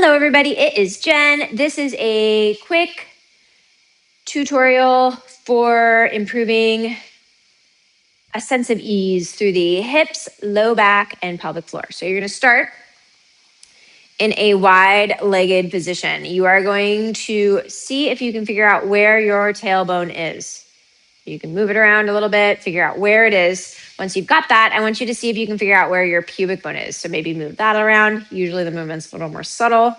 Hello everybody, it is Jen. This is a quick tutorial for improving a sense of ease through the hips, low back, and pelvic floor. So you're gonna start in a wide-legged position. You are going to see if you can figure out where your tailbone is. You can move it around a little bit, figure out where it is. Once you've got that, I want you to see if you can figure out where your pubic bone is. So maybe move that around. Usually the movement's a little more subtle.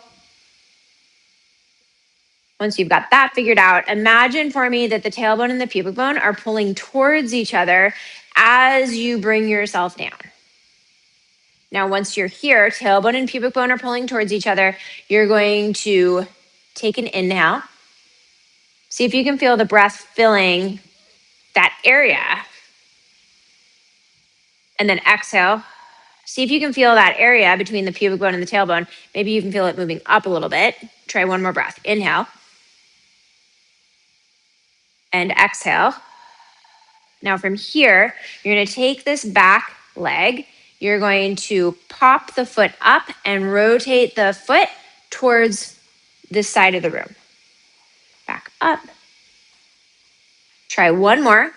Once you've got that figured out, imagine for me that the tailbone and the pubic bone are pulling towards each other as you bring yourself down. Now, once you're here, tailbone and pubic bone are pulling towards each other. You're going to take an inhale. See if you can feel the breath filling that area. And then exhale. See if you can feel that area between the pubic bone and the tailbone. Maybe you can feel it moving up a little bit. Try one more breath. Inhale. And exhale. Now from here, you're going to take this back leg. You're going to pop the foot up and rotate the foot towards this side of the room. Back up. Try one more.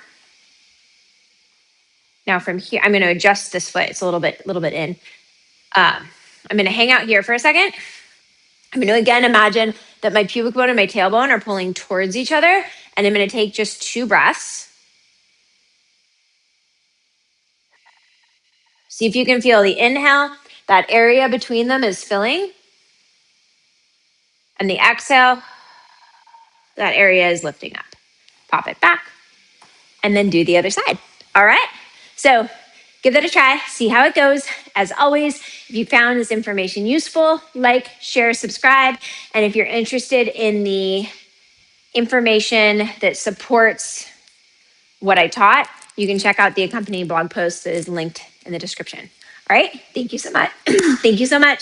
Now from here, I'm going to adjust this foot. It's a little bit in. I'm going to hang out here for a second. I'm going to again imagine that my pubic bone and my tailbone are pulling towards each other. And I'm going to take just 2 breaths. See if you can feel the inhale. That area between them is filling. And the exhale, that area is lifting up. Pop it back. And then do the other side. All right? So give that a try. See how it goes. As always, if you found this information useful, like, share, subscribe. And if you're interested in the information that supports what I taught, you can check out the accompanying blog post that is linked in the description. All right? Thank you so much. Thank you so much.